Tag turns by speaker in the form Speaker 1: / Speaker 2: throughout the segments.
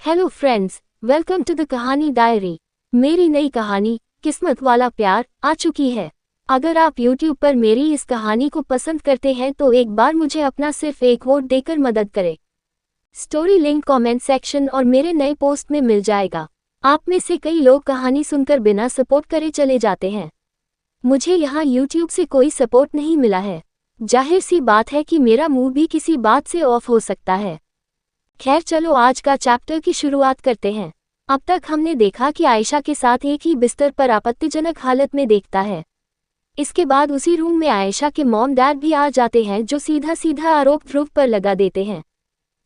Speaker 1: Hello friends, welcome to the Kahani diary. मेरी नई कहानी किस्मत वाला प्यार आ चुकी है। अगर आप YouTube पर मेरी इस कहानी को पसंद करते हैं तो एक बार मुझे अपना सिर्फ एक वोट देकर मदद करें। स्टोरी लिंक कमेंट सेक्शन और मेरे नए पोस्ट में मिल जाएगा। आप में से कई लोग कहानी सुनकर बिना सपोर्ट करे चले जाते हैं। मुझे यहाँ YouTube से कोई सपोर्ट नहीं मिला है। जाहिर सी बात है कि मेरा मूड भी किसी बात से ऑफ हो सकता है। खैर चलो आज का चैप्टर की शुरुआत करते हैं। अब तक हमने देखा कि आयशा के साथ एक ही बिस्तर पर आपत्तिजनक हालत में देखता है। इसके बाद उसी रूम में आयशा के मॉम डैड भी आ जाते हैं जो सीधा सीधा आरोप ध्रुव पर लगा देते हैं।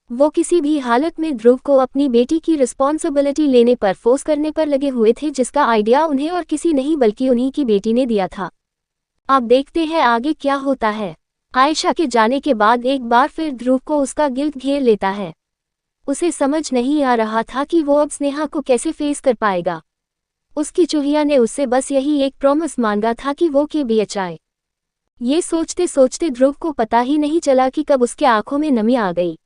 Speaker 1: वो किसी भी हालत में ध्रुव को अपनी बेटी की रिस्पॉन्सिबिलिटी लेने पर फोर्स करने पर लगे हुए थे, जिसका आइडिया उन्हें और किसी नहीं बल्कि उन्हीं की बेटी ने दिया था। अब देखते हैं आगे क्या होता है। आयशा के जाने के बाद एक बार फिर ध्रुव को उसका गिल्ट घेर लेता है। उसे समझ नहीं आ रहा था कि वो अब स्नेहा को कैसे फेस कर पाएगा। उसकी चूहिया ने उससे बस यही एक प्रॉमिस मांगा था कि वो KBHI। ये सोचते सोचते ध्रुव को पता ही नहीं चला कि कब उसके आंखों में नमी आ गई।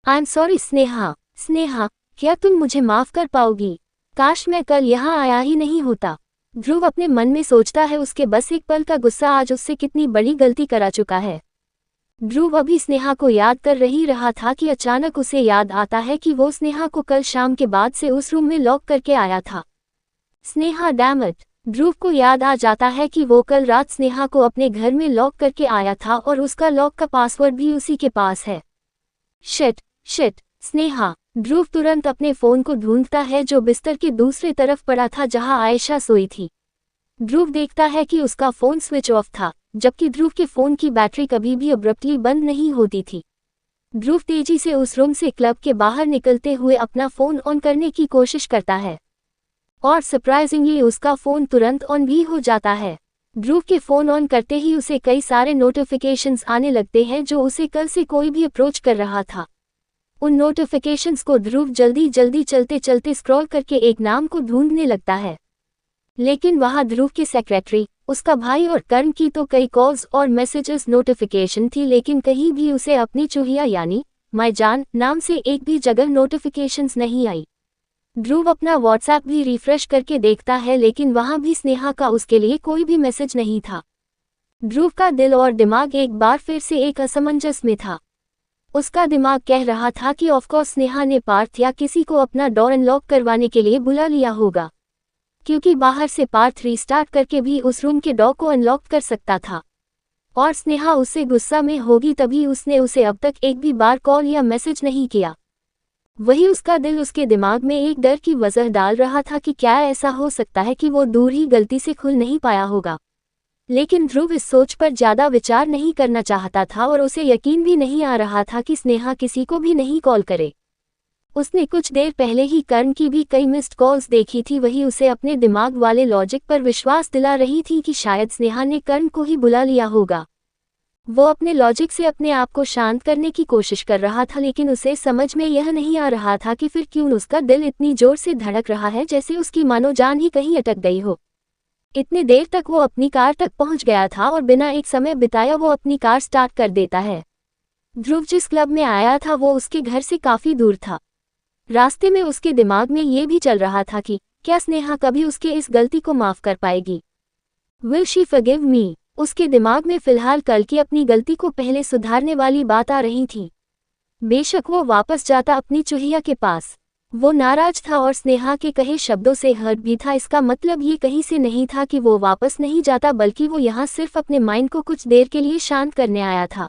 Speaker 1: I am sorry Sneha. Sneha, क्या तुम मुझे माफ कर पाओगी? काश मैं कल यहाँ आया ही नहीं होता। ध्रुव अपने मन में सोचता है उसके बस एक पल का गुस्सा आज उससे कितनी बड़ी गलती करा चुका है। ध्रुव अभी स्नेहा को याद कर ही रहा था कि अचानक उसे याद आता है कि वो स्नेहा को कल शाम के बाद से उस रूम में लॉक करके आया था। Sneha damn it. ध्रुव को याद आ जाता है कि वो कल रात स्नेहा को अपने घर में लॉक करके आया था और उसका लॉक का पासवर्ड भी उसी के पास है। Shit shit. स्नेहा। ध्रुव तुरंत अपने फोन को ढूंढता है जो बिस्तर के दूसरे तरफ पड़ा था जहां आयशा सोई थी। ध्रुव देखता है कि उसका फोन स्विच ऑफ था, जबकि ध्रुव के फोन की बैटरी कभी भी अब्रप्टली बंद नहीं होती थी। ध्रुव तेजी से उस रूम से क्लब के बाहर निकलते हुए अपना फोन ऑन करने की कोशिश करता है और सरप्राइजिंगली उसका फोन तुरंत ऑन भी हो जाता है। ध्रुव के फोन ऑन करते ही उसे कई सारे नोटिफिकेशंस आने लगते हैं जो उसे कल से कोई भी अप्रोच कर रहा था। उन नोटिफिकेशंस को ध्रुव जल्दी जल्दी चलते चलते स्क्रॉल करके एक नाम को ढूंढने लगता है, लेकिन वहां ध्रुव के सेक्रेटरी, उसका भाई और कर्ण की तो कई कॉल्स और मैसेजेस नोटिफिकेशन थी, लेकिन कहीं भी उसे अपनी चूहिया यानी माय जान नाम से एक भी जगह नोटिफिकेशंस नहीं आई। ध्रुव अपना व्हाट्सएप भी रिफ्रेश करके देखता है, लेकिन वहां भी स्नेहा का उसके लिए कोई भी मैसेज नहीं था। ध्रुव का दिल और दिमाग एक बार फिर से एक असमंजस में था। उसका दिमाग कह रहा था कि ऑफकोर्स स्नेहा ने पार्थ या किसी को अपना डोर अनलॉक करवाने के लिए बुला लिया होगा, क्योंकि बाहर से पार्थ रीस्टार्ट करके भी उस रूम के डोर को अनलॉक कर सकता था। और स्नेहा उससे गुस्सा में होगी तभी उसने उसे अब तक एक भी बार कॉल या मैसेज नहीं किया। वही उसका दिल उसके दिमाग में एक डर की वजह डाल रहा था कि क्या ऐसा हो सकता है कि वो दूर ही गलती से खुल नहीं पाया होगा। लेकिन ध्रुव इस सोच पर ज्यादा विचार नहीं करना चाहता था और उसे यकीन भी नहीं आ रहा था कि स्नेहा किसी को भी नहीं कॉल करे। उसने कुछ देर पहले ही कर्ण की भी कई मिस्ड कॉल्स देखी थी, वही उसे अपने दिमाग वाले लॉजिक पर विश्वास दिला रही थी कि शायद स्नेहा ने कर्ण को ही बुला लिया होगा। वो अपने लॉजिक से अपने आप को शांत करने की कोशिश कर रहा था, लेकिन उसे समझ में यह नहीं आ रहा था कि फिर क्यों उसका दिल इतनी जोर से धड़क रहा है जैसे उसकी मानो जान ही कहीं अटक गई हो। इतनी देर तक वो अपनी कार तक पहुंच गया था और बिना एक समय बिताया वो अपनी कार स्टार्ट कर देता है। ध्रुव जिस क्लब में आया था वो उसके घर से काफी दूर था। रास्ते में उसके दिमाग में ये भी चल रहा था कि क्या स्नेहा कभी उसके इस गलती को माफ कर पाएगी। Will she forgive me. उसके दिमाग में फिलहाल कल की अपनी गलती को पहले सुधारने वाली बात आ रही थी। बेशक वो वापस जाता अपनी चूहिया के पास। वो नाराज था और स्नेहा के कहे शब्दों से हर्ट भी था। इसका मतलब ये कहीं से नहीं था कि वो वापस नहीं जाता, बल्कि वो यहाँ सिर्फ अपने माइंड को कुछ देर के लिए शांत करने आया था।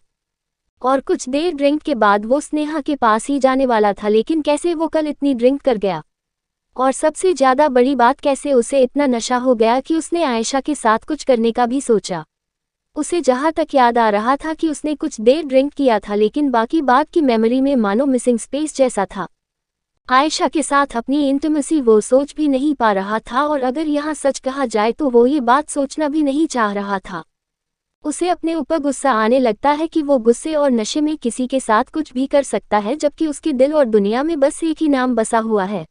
Speaker 1: और कुछ देर ड्रिंक के बाद वो स्नेहा के पास ही जाने वाला था, लेकिन कैसे वो कल इतनी ड्रिंक कर गया? और सबसे ज्यादा बड़ी बात, कैसे उसे इतना नशा हो गया कि उसने आयशा के साथ कुछ करने का भी सोचा। उसे जहां तक याद आ रहा था कि उसने कुछ देर ड्रिंक किया था, लेकिन बाकी बात की मेमोरी में मानो मिसिंग स्पेस जैसा था। आयशा के साथ अपनी इंटिमेसी वो सोच भी नहीं पा रहा था, और अगर यहाँ सच कहा जाए तो वो ये बात सोचना भी नहीं चाह रहा था। उसे अपने ऊपर गुस्सा आने लगता है कि वो गुस्से और नशे में किसी के साथ कुछ भी कर सकता है, जबकि उसके दिल और दुनिया में बस एक ही नाम बसा हुआ है,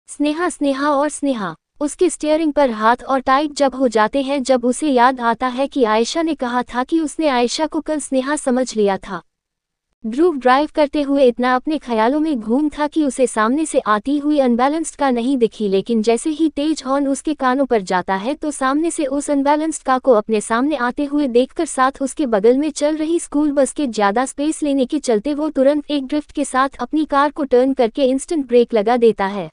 Speaker 1: स्नेहा। स्नेहा और स्नेहा। उसके स्टीयरिंग पर हाथ और टाइट जब हो जाते हैं जब उसे याद आता है कि आयशा ने कहा था कि उसने आयशा को कल स्नेहा समझ लिया था। ध्रुव ड्राइव करते हुए इतना अपने ख्यालों में घूम था कि उसे सामने से आती हुई अनबैलेंस्ड कार नहीं दिखी, लेकिन जैसे ही तेज हॉर्न उसके कानों पर जाता है तो सामने से उस अनबैलेंस्ड कार को अपने सामने आते हुए देखकर साथ उसके बगल में चल रही स्कूल बस के ज्यादा स्पेस लेने के चलते वो तुरंत एक ड्रिफ्ट के साथ अपनी कार को टर्न करके इंस्टेंट ब्रेक लगा देता है।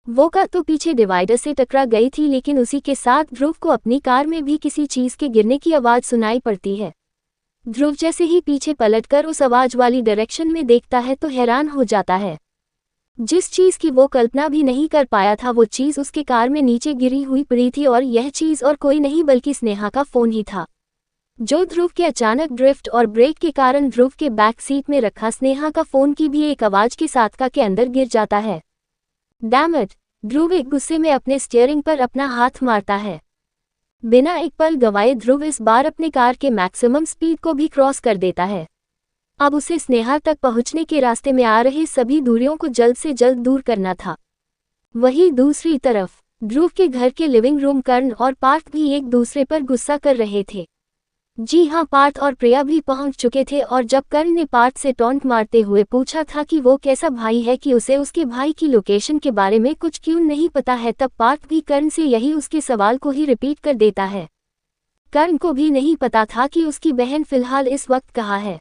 Speaker 1: वो कार तो पीछे डिवाइडर से टकरा गई थी, लेकिन उसी के साथ ध्रुव को अपनी कार में भी किसी चीज के गिरने की आवाज सुनाई पड़ती है। ध्रुव जैसे ही पीछे पलटकर उस आवाज वाली डायरेक्शन में देखता है तो हैरान हो जाता है। जिस चीज की वो कल्पना भी नहीं कर पाया था वो चीज उसके कार में नीचे गिरी हुई पड़ी थी, और यह चीज और कोई नहीं बल्कि स्नेहा का फोन ही था, जो ध्रुव के अचानक ड्रिफ्ट और ब्रेक के कारण ध्रुव के बैक सीट में रखा स्नेहा का फोन की भी एक आवाज के साथ कार के अंदर गिर जाता है। Damn it! ध्रुव एक गुस्से में अपने स्टीयरिंग पर अपना हाथ मारता है। बिना एक पल गवाए ध्रुव इस बार अपने कार के मैक्सिमम स्पीड को भी क्रॉस कर देता है। अब उसे स्नेहा तक पहुंचने के रास्ते में आ रहे सभी दूरियों को जल्द से जल्द दूर करना था। वहीं दूसरी तरफ ध्रुव के घर के लिविंग रूम कर्ण और पार्थ भी एक दूसरे पर गुस्सा कर रहे थे। जी हाँ, पार्थ और प्रिया भी पहुंच चुके थे, और जब कर्ण ने पार्थ से टॉन्ट मारते हुए पूछा था कि वो कैसा भाई है कि उसे उसके भाई की लोकेशन के बारे में कुछ क्यों नहीं पता है, तब पार्थ भी कर्ण से यही उसके सवाल को ही रिपीट कर देता है। कर्ण को भी नहीं पता था कि उसकी बहन फिलहाल इस वक्त कहाँ है।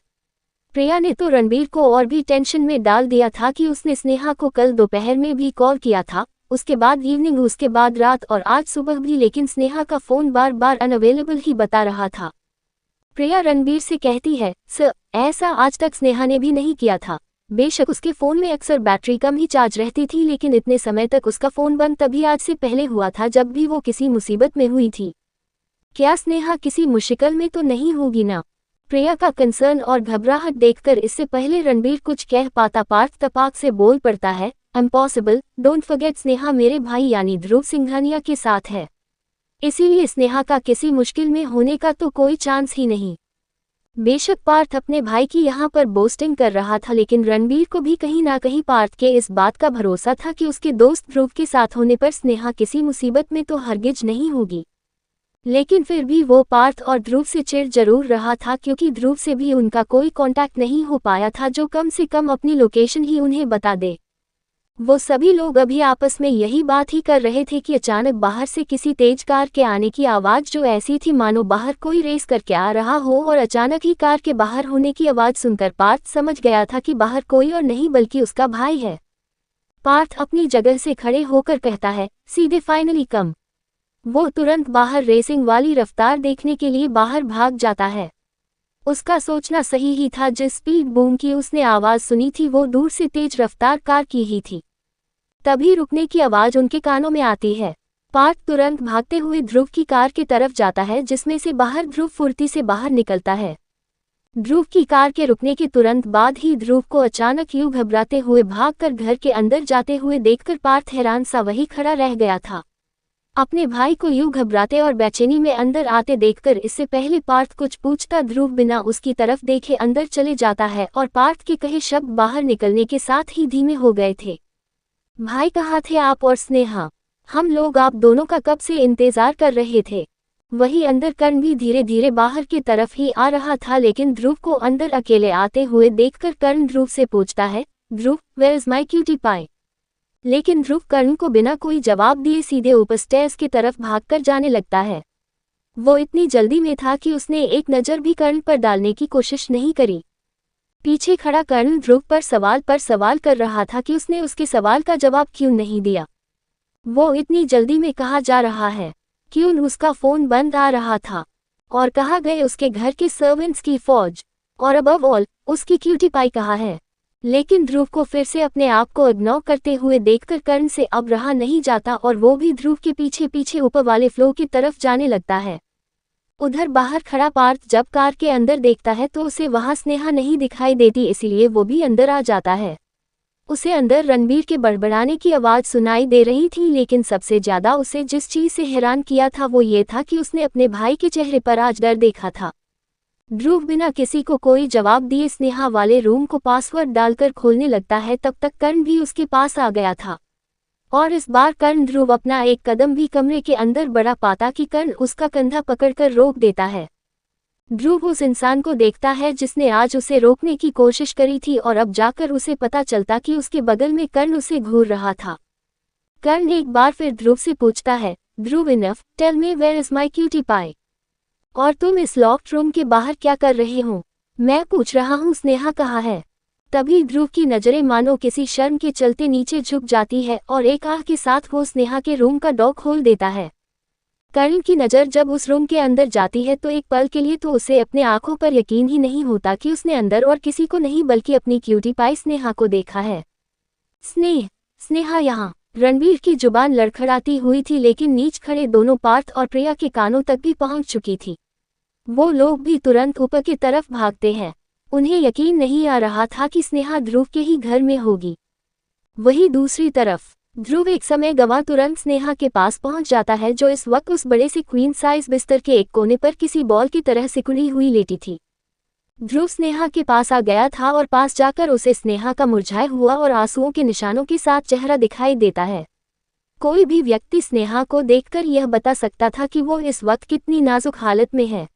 Speaker 1: प्रिया ने तो रणबीर को और भी टेंशन में डाल दिया था कि उसने स्नेहा को कल दोपहर में भी कॉल किया था, उसके बाद इवनिंग, उसके बाद रात और आज सुबह भी, लेकिन स्नेहा का फोन बार बार अनअवेलेबल ही बता रहा था। प्रिया रणबीर से कहती है, सर, ऐसा आज तक स्नेहा ने भी नहीं किया था। बेशक उसके फ़ोन में अक्सर बैटरी कम ही चार्ज रहती थी, लेकिन इतने समय तक उसका फ़ोन बंद तभी आज से पहले हुआ था जब भी वो किसी मुसीबत में हुई थी। क्या स्नेहा किसी मुश्किल में तो नहीं होगी ना? प्रिया का कंसर्न और घबराहट देखकर इससे पहले रणबीर कुछ कह पाता पार्थ तपाक से बोल पड़ता है, इम्पॉसिबल, डोंट फॉरगेट स्नेहा मेरे भाई यानी ध्रुव सिंघानिया के साथ है, इसीलिए स्नेहा का किसी मुश्किल में होने का तो कोई चांस ही नहीं। बेशक पार्थ अपने भाई की यहाँ पर बोस्टिंग कर रहा था, लेकिन रणबीर को भी कहीं ना कहीं पार्थ के इस बात का भरोसा था कि उसके दोस्त ध्रुव के साथ होने पर स्नेहा किसी मुसीबत में तो हरगिज नहीं होगी। लेकिन फिर भी वो पार्थ और ध्रुव से चिढ़ जरूर रहा था, क्योंकि ध्रुव से भी उनका कोई कांटेक्ट नहीं हो पाया था जो कम से कम अपनी लोकेशन ही उन्हें बता दे। वो सभी लोग अभी आपस में यही बात ही कर रहे थे कि अचानक बाहर से किसी तेज कार के आने की आवाज़ जो ऐसी थी मानो बाहर कोई रेस करके आ रहा हो, और अचानक ही कार के बाहर होने की आवाज़ सुनकर पार्थ समझ गया था कि बाहर कोई और नहीं बल्कि उसका भाई है। पार्थ अपनी जगह से खड़े होकर कहता है, सीधे फाइनली कम। वो तुरंत बाहर रेसिंग वाली रफ्तार देखने के लिए बाहर भाग जाता है। उसका सोचना सही ही था, जिस स्पीड बूम की उसने आवाज़ सुनी थी वो दूर से तेज रफ्तार कार की ही थी। तभी रुकने की आवाज उनके कानों में आती है। पार्थ तुरंत भागते हुए ध्रुव की कार की तरफ जाता है, जिसमें से बाहर ध्रुव फुर्ती से बाहर निकलता है। ध्रुव की कार के रुकने के तुरंत बाद ही ध्रुव को अचानक यूं घबराते हुए भागकर घर के अंदर जाते हुए देखकर पार्थ हैरान सा वही खड़ा रह गया था। अपने भाई को यूं घबराते और बेचैनी में अंदर आते देखकर इससे पहले पार्थ कुछ पूछता ध्रुव बिना उसकी तरफ देखे अंदर चले जाता है, और पार्थ के कहे शब्द बाहर निकलने के साथ ही धीमे हो गए थे। भाई कहाँ थे आप और स्नेहा? हम लोग आप दोनों का कब से इंतजार कर रहे थे। वही अंदर कर्ण भी धीरे धीरे बाहर की तरफ ही आ रहा था, लेकिन ध्रुव को अंदर अकेले आते हुए देखकर कर्ण ध्रुव से पूछता है, Dhruv, where is my cutie pie? लेकिन ध्रुव कर्ण को बिना कोई जवाब दिए सीधे ऊपर स्टेयर्स की तरफ भागकर जाने लगता है। वो इतनी जल्दी में था कि उसने एक नज़र भी कर्ण पर डालने की कोशिश नहीं करी। पीछे खड़ा कर्ण ध्रुव पर सवाल कर रहा था कि उसने उसके सवाल का जवाब क्यों नहीं दिया। वो इतनी जल्दी में कहाँ जा रहा है? क्यों उसका फ़ोन बंद आ रहा था? और कहाँ गए उसके घर के सर्वेंट्स की फौज? और अबव ऑल, उसकी क्यूटी पाई कहाँ है? लेकिन ध्रुव को फिर से अपने आप को इग्नोर करते हुए देखकर कर्ण से अब रहा नहीं जाता, और वो भी ध्रुव के पीछे पीछे ऊपर वाले फ्लो की तरफ जाने लगता है। उधर बाहर खड़ा पार्थ जब कार के अंदर देखता है तो उसे वहां स्नेहा नहीं दिखाई देती, इसलिए वो भी अंदर आ जाता है। उसे अंदर रणबीर के बड़बड़ाने की आवाज़ सुनाई दे रही थी, लेकिन सबसे ज़्यादा उसे जिस चीज़ से हैरान किया था वो ये था कि उसने अपने भाई के चेहरे पर आज डर देखा था। ध्रुव बिना किसी को कोई जवाब दिए स्नेहा वाले रूम को पासवर्ड डालकर खोलने लगता है, तब तक कर्ण भी उसके पास आ गया था। और इस बार कर्ण ध्रुव अपना एक कदम भी कमरे के अंदर बढ़ा पाता कि कर्ण उसका कंधा पकड़कर रोक देता है। ध्रुव उस इंसान को देखता है जिसने आज उसे रोकने की कोशिश करी थी और अब जाकर उसे पता चलता कि उसके बगल में कर्ण उसे घूर रहा था। कर्ण एक बार फिर ध्रुव से पूछता है, Dhruv enough, tell me where is my cutie pie. और तुम इस लॉक्ड रूम के बाहर क्या कर रहे हो? मैं पूछ रहा हूँ, स्नेहा कहाँ है? तभी ध्रुव की नजरें मानो किसी शर्म के चलते नीचे झुक जाती है और एक आह के साथ वो स्नेहा के रूम का डोर खोल देता है। कर्ण की नज़र जब उस रूम के अंदर जाती है तो एक पल के लिए तो उसे अपने आंखों पर यकीन ही नहीं होता कि उसने अंदर और किसी को नहीं बल्कि अपनी क्यूटी पाई स्नेहा को देखा है। स्नेहा यहाँ। रणबीर की जुबान लड़खड़ाती हुई थी लेकिन नीच खड़े दोनों पार्थ और प्रिया के कानों तक भी पहुंच चुकी थी। वो लोग भी तुरंत ऊपर की तरफ भागते हैं। उन्हें यकीन नहीं आ रहा था कि स्नेहा ध्रुव के ही घर में होगी। वहीं दूसरी तरफ ध्रुव एक समय गंवा तुरंत स्नेहा के पास पहुंच जाता है जो इस वक्त उस बड़े से क्वीन साइज बिस्तर के एक कोने पर किसी बॉल की तरह सिकुड़ी हुई लेटी थी। ध्रुव स्नेहा के पास आ गया था और पास जाकर उसे स्नेहा का मुरझाया हुआ और आंसुओं के निशानों के साथ चेहरा दिखाई देता है। कोई भी व्यक्ति स्नेहा को देखकर यह बता सकता था कि वो इस वक्त कितनी नाजुक हालत में है।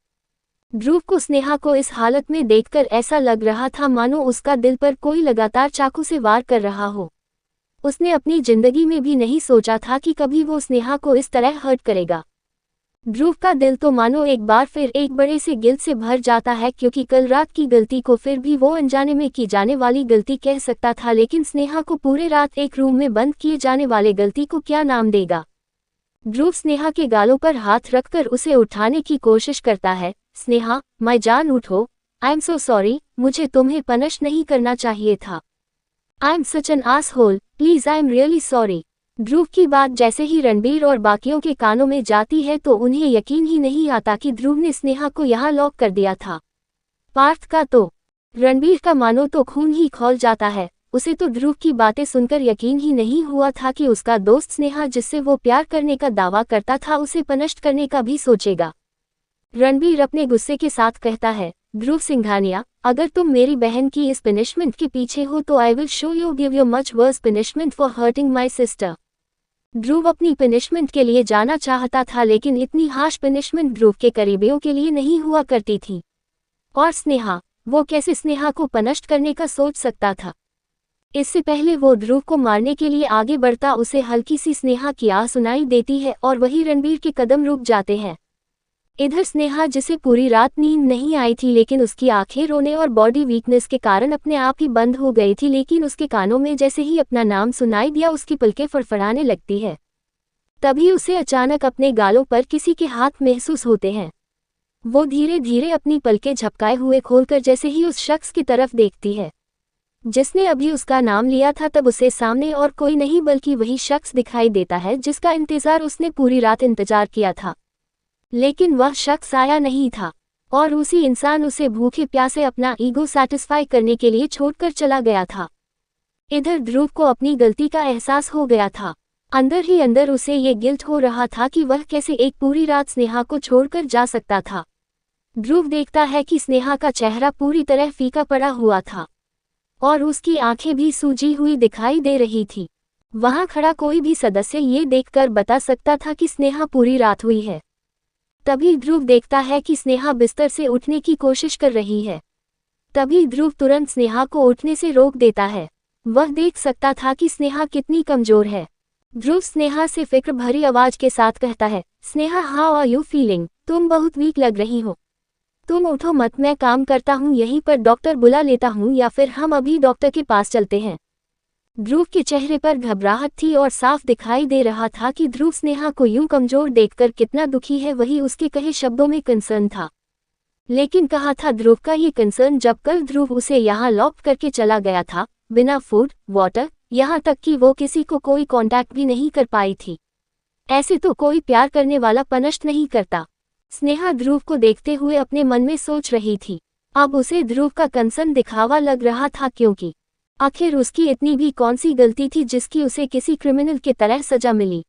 Speaker 1: ध्रुव को स्नेहा को इस हालत में देखकर ऐसा लग रहा था मानो उसका दिल पर कोई लगातार चाकू से वार कर रहा हो। उसने अपनी जिंदगी में भी नहीं सोचा था कि कभी वो स्नेहा को इस तरह हर्ट करेगा। ध्रुव का दिल तो मानो एक बार फिर एक बड़े से गिल्ट से भर जाता है क्योंकि कल रात की गलती को फिर भी वो अनजाने में की जाने वाली गलती कह सकता था, लेकिन स्नेहा को पूरे रात एक रूम में बंद किए जाने वाले गलती को क्या नाम देगा। ध्रुव स्नेहा के गालों पर हाथ रखकर उसे उठाने की कोशिश करता है। स्नेहा, माय जान उठो। आई एम सो सॉरी, मुझे तुम्हें पनिश नहीं करना चाहिए था। I am such an asshole, please I am really sorry. Dhruv की बात जैसे ही रणबीर और बाकियों के कानों में जाती है तो उन्हें यकीन ही नहीं आता कि ध्रुव ने स्नेहा को यहाँ लॉक कर दिया था। पार्थ का तो रणबीर का मानो तो खून ही खौल जाता है। उसे तो ध्रुव की बातें सुनकर यकीन ही नहीं हुआ था कि उसका दोस्त स्नेहा जिससे वो प्यार करने का दावा करता था उसे पनिश करने का भी सोचेगा। रणबीर अपने गुस्से के साथ कहता है, ध्रुव सिंघानिया, अगर तुम मेरी बहन की इस पनिशमेंट के पीछे हो तो I will show you give you much worse punishment for hurting my sister. Dhruv अपनी पनिशमेंट के लिए जाना चाहता था लेकिन इतनी हार्श पनिशमेंट ध्रुव के करीबियों के लिए नहीं हुआ करती थी। और स्नेहा, वो कैसे स्नेहा को पनिश करने का सोच सकता था। इससे पहले वो ध्रुव को मारने के लिए आगे बढ़ता उसे हल्की सी स्नेहा की आह सुनाई देती है और वही रणबीर के कदम रुक जाते हैं। इधर स्नेहा जिसे पूरी रात नींद नहीं आई थी लेकिन उसकी आंखें रोने और बॉडी वीकनेस के कारण अपने आप ही बंद हो गई थी, लेकिन उसके कानों में जैसे ही अपना नाम सुनाई दिया उसकी पलकें फड़फड़ाने लगती है। तभी उसे अचानक अपने गालों पर किसी के हाथ महसूस होते हैं। वो धीरे धीरे अपनी पलकें झपकाए हुए खोलकर जैसे ही उस शख्स की तरफ देखती है जिसने अभी उसका नाम लिया था, तब उसे सामने और कोई नहीं बल्कि वही शख्स दिखाई देता है जिसका इंतजार उसने पूरी रात इंतजार किया था। लेकिन वह शख्स आया नहीं था और उसी इंसान उसे भूखे प्यासे अपना ईगो सैटिस्फाई करने के लिए छोड़कर चला गया था। इधर ध्रुव को अपनी गलती का एहसास हो गया था। अंदर ही अंदर उसे ये गिल्ट हो रहा था कि वह कैसे एक पूरी रात स्नेहा को छोड़कर जा सकता था। ध्रुव देखता है कि स्नेहा का चेहरा पूरी तरह फीका पड़ा हुआ था और उसकी आंखें भी सूजी हुई दिखाई दे रही थी। वहां खड़ा कोई भी सदस्य ये देखकर बता सकता था कि स्नेहा पूरी रात हुई है। तभी ध्रुव देखता है कि स्नेहा बिस्तर से उठने की कोशिश कर रही है। तभी ध्रुव तुरंत स्नेहा को उठने से रोक देता है। वह देख सकता था कि स्नेहा कितनी कमजोर है। ध्रुव स्नेहा से फिक्र भरी आवाज के साथ कहता है, Sneha, how are you feeling? तुम बहुत वीक लग रही हो। तुम उठो मत, मैं काम करता हूँ, यहीं पर डॉक्टर बुला लेता हूँ या फिर हम अभी डॉक्टर के पास चलते हैं। ध्रुव के चेहरे पर घबराहट थी और साफ दिखाई दे रहा था कि ध्रुव स्नेहा को यूं कमजोर देखकर कितना दुखी है, वही उसके कहे शब्दों में कंसर्न था। लेकिन कहा था ध्रुव का ये कंसर्न जब कल ध्रुव उसे यहाँ लॉक करके चला गया था, बिना फूड, वाटर, यहाँ तक कि वो किसी को कोई कांटेक्ट भी नहीं कर पाई थी। ऐसे तो कोई प्यार करने वाला पनिश नहीं करता। स्नेहा ध्रुव को देखते हुए अपने मन में सोच रही थी। अब उसे ध्रुव का कंसर्न दिखावा लग रहा था, क्योंकि आखिर उसकी इतनी भी कौन सी गलती थी जिसकी उसे किसी क्रिमिनल की तरह सजा मिली।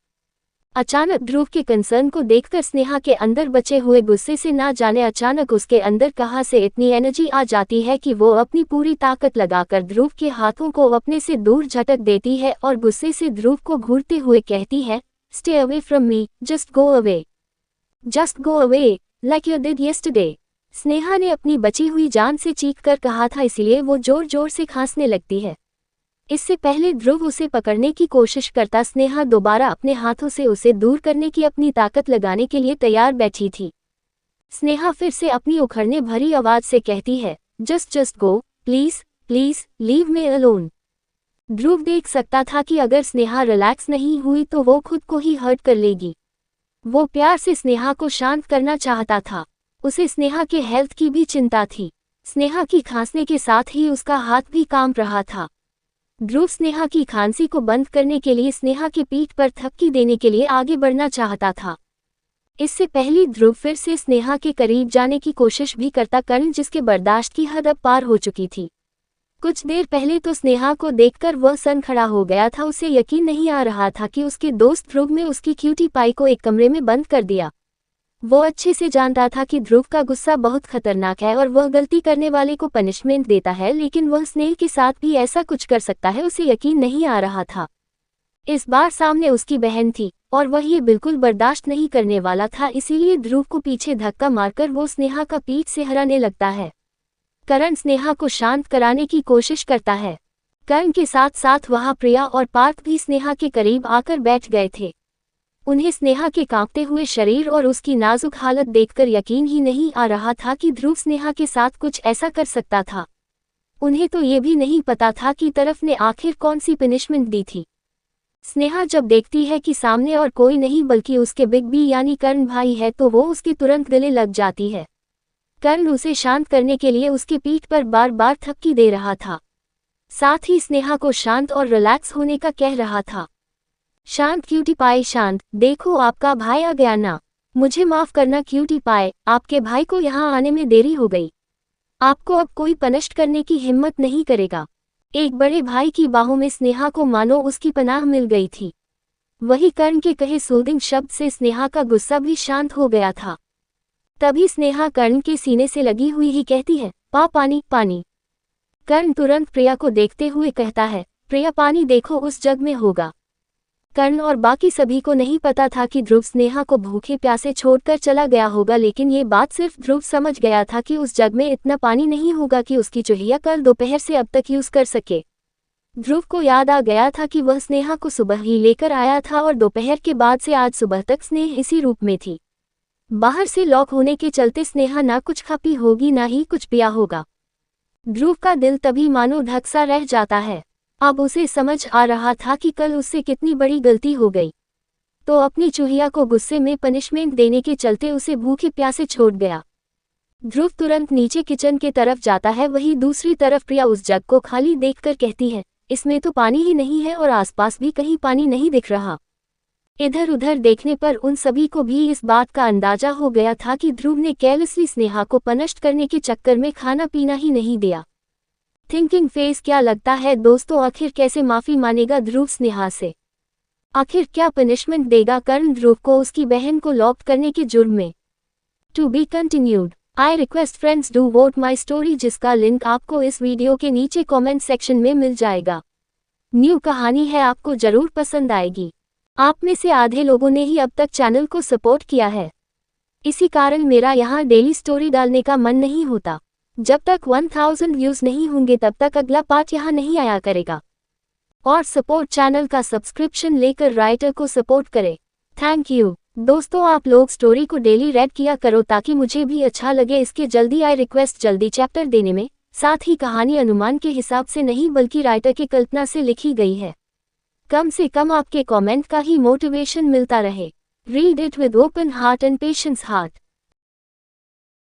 Speaker 1: अचानक ध्रुव के कंसर्न को देखकर स्नेहा के अंदर बचे हुए गुस्से से ना जाने अचानक उसके अंदर कहाँ से इतनी एनर्जी आ जाती है कि वो अपनी पूरी ताकत लगाकर ध्रुव के हाथों को अपने से दूर झटक देती है और गुस्से से ध्रुव को घूरते हुए कहती है, stay away from me, just go away, like you did yesterday. Sneha ने अपनी बची हुई जान से चीख कर कहा था, इसलिए वो जोर जोर से खांसने लगती है। इससे पहले ध्रुव उसे पकड़ने की कोशिश करता, स्नेहा दोबारा अपने हाथों से उसे दूर करने की अपनी ताकत लगाने के लिए तैयार बैठी थी। स्नेहा फिर से अपनी उखड़ने भरी आवाज से कहती है, just go, please please leave me alone. Dhruv देख सकता था कि अगर स्नेहा रिलैक्स नहीं हुई तो वो खुद को ही हर्ट कर लेगी। वो प्यार से स्नेहा को शांत करना चाहता था। उसे स्नेहा के हेल्थ की भी चिंता थी। स्नेहा की खांसने के साथ ही उसका हाथ भी कांप रहा था। ध्रुव स्नेहा की खांसी को बंद करने के लिए स्नेहा के पीठ पर थपकी देने के लिए आगे बढ़ना चाहता था। इससे पहले ध्रुव फिर से स्नेहा के करीब जाने की कोशिश भी करता, कर्ण जिसके बर्दाश्त की हद अब पार हो चुकी थी। कुछ देर पहले तो स्नेहा को देखकर वह सन खड़ा हो गया था। उसे यकीन नहीं आ रहा था कि उसके दोस्त ध्रुव ने उसकी क्यूटी पाई को एक कमरे में बंद कर दिया। वो अच्छे से जानता था कि ध्रुव का गुस्सा बहुत खतरनाक है और वह गलती करने वाले को पनिशमेंट देता है, लेकिन वह स्नेह के साथ भी ऐसा कुछ कर सकता है, उसे यकीन नहीं आ रहा था। इस बार सामने उसकी बहन थी और वह ये बिल्कुल बर्दाश्त नहीं करने वाला था, इसीलिए ध्रुव को पीछे धक्का मारकर वो स्नेहा का पीठ से हराने लगता है। करण स्नेहा को शांत कराने की कोशिश करता है। करण के साथ साथ वहां प्रिया और पार्थ भी स्नेहा के करीब आकर बैठ गए थे। उन्हें स्नेहा के कांपते हुए शरीर और उसकी नाजुक हालत देखकर यकीन ही नहीं आ रहा था कि ध्रुव स्नेहा के साथ कुछ ऐसा कर सकता था। उन्हें तो ये भी नहीं पता था कि तरफ ने आखिर कौन सी पनिशमेंट दी थी। स्नेहा जब देखती है कि सामने और कोई नहीं बल्कि उसके बिग बी यानी कर्ण भाई है तो वो उसके तुरंत गले लग जाती है। कर्ण उसे शांत करने के लिए उसके पीठ पर बार बार थपकी दे रहा था, साथ ही स्नेहा को शांत और रिलैक्स होने का कह रहा था। शांत क्यूटी पाई शांत, देखो आपका भाई आ गया ना। मुझे माफ करना क्यूटी पाई, आपके भाई को यहाँ आने में देरी हो गई। आपको अब कोई पनिश करने की हिम्मत नहीं करेगा। एक बड़े भाई की बाहों में स्नेहा को मानो उसकी पनाह मिल गई थी। वही कर्ण के कहे सूदिंग शब्द से स्नेहा का गुस्सा भी शांत हो गया था। तभी स्नेहा कर्ण के सीने से लगी हुई ही कहती है, पानी पानी। कर्ण तुरंत प्रिया को देखते हुए कहता है, प्रिया पानी देखो उस जग में होगा। कर्ण और बाकी सभी को नहीं पता था कि ध्रुव स्नेहा को भूखे प्यासे छोड़कर चला गया होगा, लेकिन ये बात सिर्फ ध्रुव समझ गया था कि उस जग में इतना पानी नहीं होगा कि उसकी चूहिया कल दोपहर से अब तक यूज कर सके। ध्रुव को याद आ गया था कि वह स्नेहा को सुबह ही लेकर आया था और दोपहर के बाद से आज सुबह तक स्नेह इसी रूप में थी। बाहर से लॉक होने के चलते स्नेहा ना कुछ खा पी होगी ना ही कुछ पिया होगा। ध्रुव का दिल तभी मानो ढक सा रह जाता है। अब उसे समझ आ रहा था कि कल उससे कितनी बड़ी गलती हो गई, तो अपनी चूहिया को गुस्से में पनिशमेंट देने के चलते उसे भूखे प्यासे छोड़ गया। ध्रुव तुरंत नीचे किचन के तरफ जाता है। वहीं दूसरी तरफ प्रिया उस जग को खाली देखकर कहती है, इसमें तो पानी ही नहीं है और आसपास भी कहीं पानी नहीं दिख रहा। इधर उधर देखने पर उन सभी को भी इस बात का अंदाजा हो गया था कि ध्रुव ने केयरलेसली स्नेहा को पनिश करने के चक्कर में खाना पीना ही नहीं दिया। थिंकिंग फेस, क्या लगता है दोस्तों, आखिर कैसे माफी मानेगा ध्रुव स्नेहा से? आखिर क्या पनिशमेंट देगा कर्ण ध्रुव को उसकी बहन को लॉक करने के जुर्म में? To be continued. I request friends do vote my story, जिसका लिंक आपको इस वीडियो के नीचे कमेंट सेक्शन में मिल जाएगा। न्यू कहानी है, आपको जरूर पसंद आएगी। आप में से आधे लोगों ने ही अब तक चैनल को सपोर्ट किया है, इसी कारण मेरा यहाँ डेली स्टोरी डालने का मन नहीं होता। जब तक 1000 व्यूज नहीं होंगे तब तक अगला पार्ट यहाँ नहीं आया करेगा। और सपोर्ट चैनल का सब्सक्रिप्शन लेकर राइटर को सपोर्ट करें। थैंक यू दोस्तों। आप लोग स्टोरी को डेली रेड किया करो ताकि मुझे भी अच्छा लगे। इसके जल्दी आई रिक्वेस्ट जल्दी चैप्टर देने में। साथ ही कहानी अनुमान के हिसाब से नहीं बल्कि राइटर की कल्पना से लिखी गई है। कम से कम आपके कमेंट का ही मोटिवेशन मिलता रहे। Read it with open heart and patience heart.